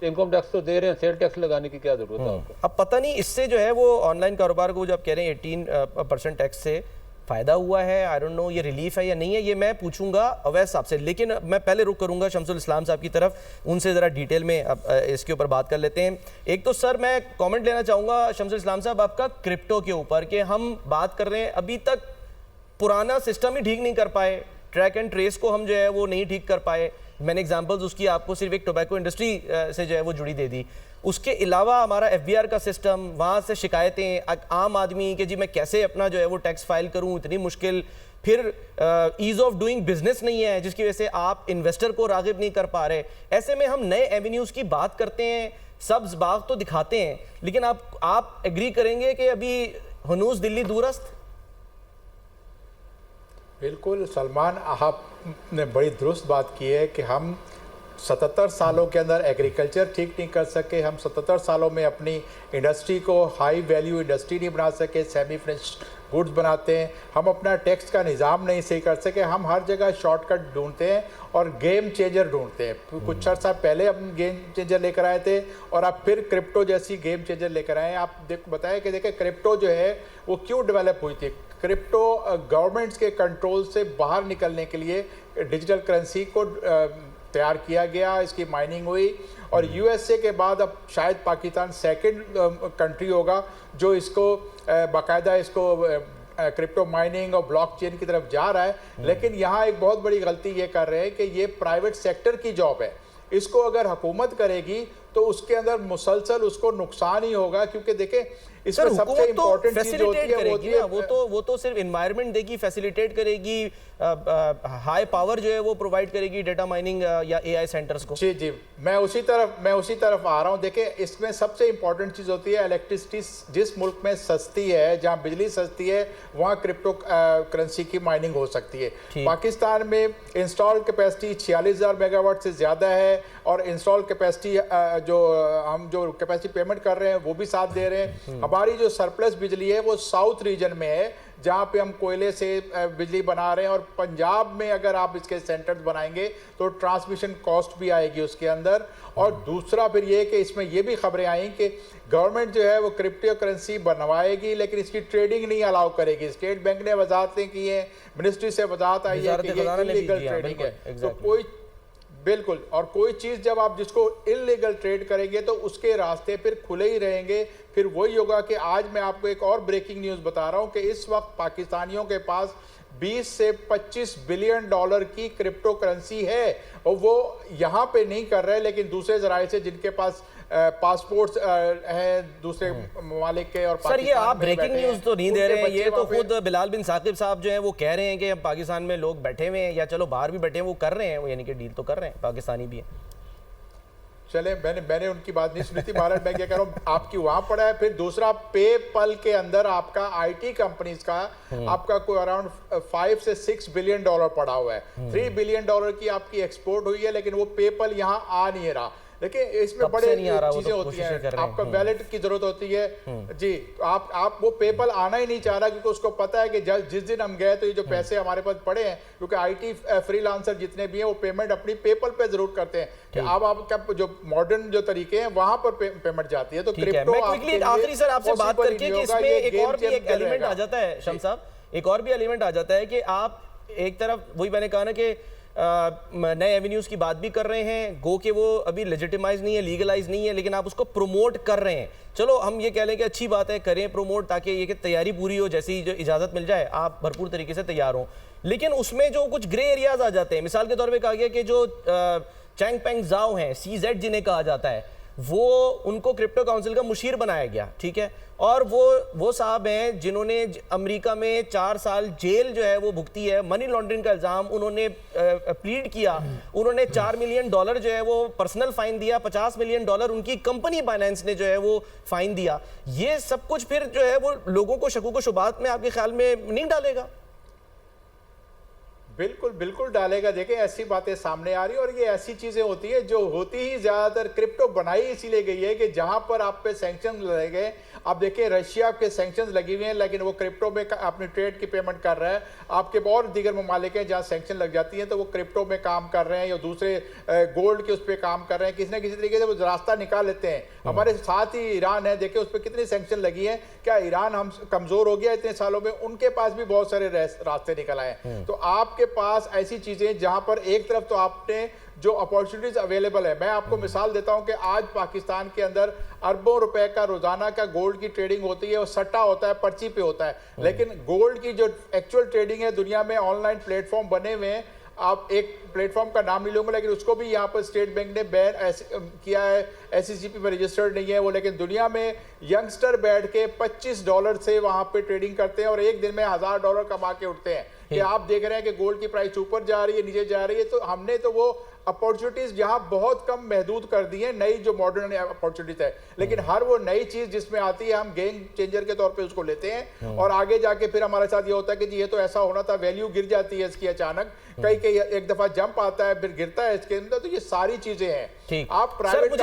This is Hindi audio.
तो इनकम टैक्स तो दे रहे हैं, सेल टैक्स लगाने की क्या जरूरत है आपको? अब पता नहीं इससे जो है वो ऑनलाइन कारोबार को जो आप कह रहे हैं 18% टैक्स से फायदा हुआ है, आई डोंट नो ये रिलीफ है या नहीं है, ये मैं पूछूंगा अवैस साहब से। लेकिन मैं पहले रुक करूंगा शमसुल इस्लाम साहब की तरफ, उनसे जरा डिटेल में अब इसके ऊपर बात कर लेते हैं। एक तो सर मैं कमेंट लेना चाहूंगा शमसुल इस्लाम साहब आपका क्रिप्टो के ऊपर, कि हम बात कर रहे हैं अभी तक पुराना सिस्टम ही ठीक नहीं कर पाए, ट्रैक एंड ट्रेस को हम जो है वो नहीं ठीक कर पाए। मैंने एग्जांपल्स उसकी आपको सिर्फ एक टोबैको इंडस्ट्री से जो है वो जुड़ी दे दी। उसके अलावा हमारा एफबीआर का सिस्टम, वहाँ से शिकायतें आम आदमी के जी मैं कैसे अपना जो है वो टैक्स फाइल करूँ, इतनी मुश्किल। फिर ईज ऑफ डूइंग बिजनेस नहीं है जिसकी वजह से आप इन्वेस्टर को राग़िब नहीं कर पा रहे। ऐसे में हम नए एवेन्यूज़ की बात करते हैं, सब्ज बाग तो दिखाते हैं, लेकिन आप एग्री करेंगे कि अभी हनूज दिल्ली दूरस्त? बिल्कुल सलमान, आपने बड़ी दुरुस्त बात की है कि हम 77 सालों के अंदर एग्रीकल्चर ठीक नहीं कर सके, हम 77 सालों में अपनी इंडस्ट्री को हाई वैल्यू इंडस्ट्री नहीं बना सके, सेमी फिनिश्ड गुड्स बनाते हैं, हम अपना टैक्स का निज़ाम नहीं सही कर सके, हम हर जगह शॉर्टकट ढूंढते हैं और गेम चेंजर ढूंढते हैं। कुछ अर्सा पहले हम गेम चेंजर लेकर आए थे और अब फिर क्रिप्टो जैसी गेम चेंजर लेकर आए हैं। आप बताया कि देखें क्रिप्टो जो है वो क्यों डेवलप हुई थी। क्रिप्टो गवर्नमेंट्स के कंट्रोल से बाहर निकलने के लिए डिजिटल करेंसी को तैयार किया गया, इसकी माइनिंग हुई और यूएसए के बाद अब शायद पाकिस्तान सेकंड कंट्री होगा जो इसको बाकायदा इसको क्रिप्टो माइनिंग और ब्लॉकचेन की तरफ जा रहा है। लेकिन यहाँ एक बहुत बड़ी गलती ये कर रहे हैं कि ये प्राइवेट सेक्टर की जॉब है, इसको अगर हुकूमत करेगी तो उसके अंदर मुसलसल उसको नुकसान ही होगा। क्योंकि देखें इसमें सबसे इंपॉर्टेंट चीज होती है वो तो सिर्फ एनवायरनमेंट देगी, फैसिलिटेट करेगी, हाई पावर जो है वो प्रोवाइड करेगी डेटा माइनिंग या एआई सेंटर्स को। जी जी, मैं उसी तरफ आ रहा हूँ। देखिए इसमें सबसे इंपॉर्टेंट चीज होती है इलेक्ट्रिसिटी। जिस मुल्क में सस्ती है, जहाँ बिजली सस्ती है, वहाँ क्रिप्टो करेंसी की माइनिंग हो सकती है। पाकिस्तान में इंस्टॉल कैपेसिटी 46,000 मेगावाट से ज्यादा है और इंस्टॉल कैपेसिटी हम जो कैपेसिटी पेमेंट कर रहे हैं वो भी साथ दे रहे हैं। हमारी जो सरप्लस बिजली है वो साउथ रीजन में है जहाँ पे हम कोयले से बिजली बना रहे हैं और पंजाब में अगर आप इसके सेंटर्स बनाएंगे तो ट्रांसमिशन कॉस्ट भी आएगी उसके अंदर। और दूसरा फिर ये कि इसमें ये भी खबरें आई कि गवर्नमेंट जो है वो क्रिप्टो करेंसी बनवाएगी लेकिन इसकी ट्रेडिंग नहीं अलाउ करेगी। स्टेट बैंक ने वजाहतें की हैं, मिनिस्ट्री से वजाहत आई है कि ये इलीगल ट्रेडिंग है। तो कोई बिल्कुल, और कोई चीज़ जब आप जिसको इलीगल ट्रेड करेंगे तो उसके रास्ते फिर खुले ही रहेंगे। फिर वही होगा कि आज मैं आपको एक और ब्रेकिंग न्यूज़ बता रहा हूं कि इस वक्त पाकिस्तानियों के पास 20 से 25 बिलियन डॉलर की क्रिप्टो करेंसी है और वो यहाँ पे नहीं कर रहे लेकिन दूसरे जराए से जिनके पास पासपोर्ट्स हैं दूसरे ममालिक के। और सर ये आप ब्रेकिंग न्यूज़ तो नहीं दे रहे हैं, ये तो खुद बिलाल बिन साकिब साहब जो हैं वो कह रहे हैं कि पाकिस्तान में लोग बैठे हुए हैं या चलो बाहर भी बैठे हैं, वो कर रहे हैं, यानी कि डील तो कर रहे हैं, पाकिस्तानी भी हैं। चले मैंने उनकी बात नहीं सुनी थी। भारत मैं क्या कह रहा हूँ, आपकी वहां पड़ा है। फिर दूसरा पेपल के अंदर आपका आईटी कंपनीज का आपका कोई अराउंड 5 से 6 बिलियन डॉलर पड़ा हुआ है। 3 बिलियन डॉलर की आपकी एक्सपोर्ट हुई है लेकिन वो पेपल यहाँ आ नहीं रहा। देखिए इसमें बड़े चीजें होती हैं, आपका वैलेट की जरूरत होती है जी। आप वो पेपल आना ही नहीं चाह रहा क्योंकि उसको पता है कि जिस दिन हम गए तो ये जो पैसे हमारे पास पड़े हैं, क्योंकि आईटी फ्रीलांसर जितने भी हैं वो पेमेंट अपनी पेपल पे जरूर करते हैं कि अब आपका जो मॉडर्न जो तरीके हैं वहां पर पेमेंट जाती है। तो क्रिप्टो आखिरी सर आपसे बात करके कि इसमें एक और भी एक एलिमेंट आ जाता है शम्स साहब, एक और भी एलिमेंट आ जाता है कि आप एक तरफ वही मैंने कहा ना कि नए एवेन्यूज की बात भी कर रहे हैं, गो के वो अभी लेजिटिमाइज नहीं है, लीगलाइज नहीं है, लेकिन आप उसको प्रमोट कर रहे हैं। चलो हम ये कह लें कि अच्छी बात है, करें प्रमोट ताकि ये कि तैयारी पूरी हो, जैसी जो इजाज़त मिल जाए आप भरपूर तरीके से तैयार हो। लेकिन उसमें जो कुछ ग्रे एरियाज आ जाते हैं, मिसाल के तौर पर कहा गया कि जो चैंग पेंग जाओ हैं, CZ जिन्हें कहा जाता है, वो उनको क्रिप्टो काउंसिल का मुशीर बनाया गया, ठीक है, और वो साहब हैं जिन्होंने अमेरिका में 4 साल जेल जो है वो भुगती है, मनी लॉन्ड्रिंग का इल्ज़ाम उन्होंने प्लीड किया, उन्होंने $4 मिलियन जो है वो पर्सनल फाइन दिया, $50 मिलियन उनकी कंपनी बाइनेंस ने जो है वो फाइन दिया। ये सब कुछ फिर जो है वो लोगों को शकूक व शुबात में आपके ख्याल में नहीं डालेगा? बिल्कुल बिल्कुल डालेगा। देखें ऐसी बातें सामने आ रही है और ये ऐसी चीजें होती है जो होती ही ज्यादातर क्रिप्टो बनाई इसीलिए गई है कि जहां पर आप पे सैंक्शन लगे गए। आप देखिए रशिया के सैंक्शन लगी हुई हैं लेकिन वो क्रिप्टो में अपनी ट्रेड की पेमेंट कर रहा है। आपके और दीगर ममालिक हैं जहां सैंक्शन लग जाती है तो वो क्रिप्टो में काम कर रहे हैं या दूसरे गोल्ड के उस पर काम कर रहे हैं। किसी न किसी तरीके से वो रास्ता निकाल लेते हैं। हमारे साथ ही ईरान है, देखिए उस पर कितनी सैंक्शन लगी है। क्या ईरान हम कमजोर हो गया इतने सालों में? उनके पास भी बहुत सारे रास्ते निकल आए। तो आपके पास ऐसी चीजें जहां पर एक तरफ तो आपने जो अपॉर्चुनिटीज अवेलेबल है, मैं आपको मिसाल देता हूं कि आज पाकिस्तान के अंदर अरबों रुपए का रोजाना का गोल्ड की ट्रेडिंग होती है और सट्टा होता है, पर्ची पे होता है। लेकिन गोल्ड की जो एक्चुअल ट्रेडिंग है दुनिया में ऑनलाइन प्लेटफॉर्म बने हुए हैं। आप एक प्लेटफॉर्म का नाम नहीं लूंगा लेकिन उसको भी यहाँ पर स्टेट बैंक ने बैन किया है, SECP में रजिस्टर्ड नहीं है वो। लेकिन दुनिया में यंगस्टर बैठ के $25 से वहां पे ट्रेडिंग करते हैं और एक दिन में $1000 कमा के उठते हैं। कि आप देख रहे हैं कि गोल्ड की प्राइस ऊपर जा रही है, नीचे जा रही है। तो हमने तो वो अपॉर्चुनिटीज यहाँ बहुत कम महदूद कर दी है, नई जो मॉडर्न अपॉर्चुनिटीज है। लेकिन हर वो नई चीज जिसमें आती है हम गेम चेंजर के तौर पे उसको लेते हैं और आगे जाके फिर हमारे साथ ये होता है कि जी ये तो ऐसा होना था, वैल्यू गिर जाती है इसकी अचानक। कई एक दफा जंप आता है फिर गिरता है इसके अंदर। तो ये सारी चीजें हैं। ठीक। आप प्राइवेट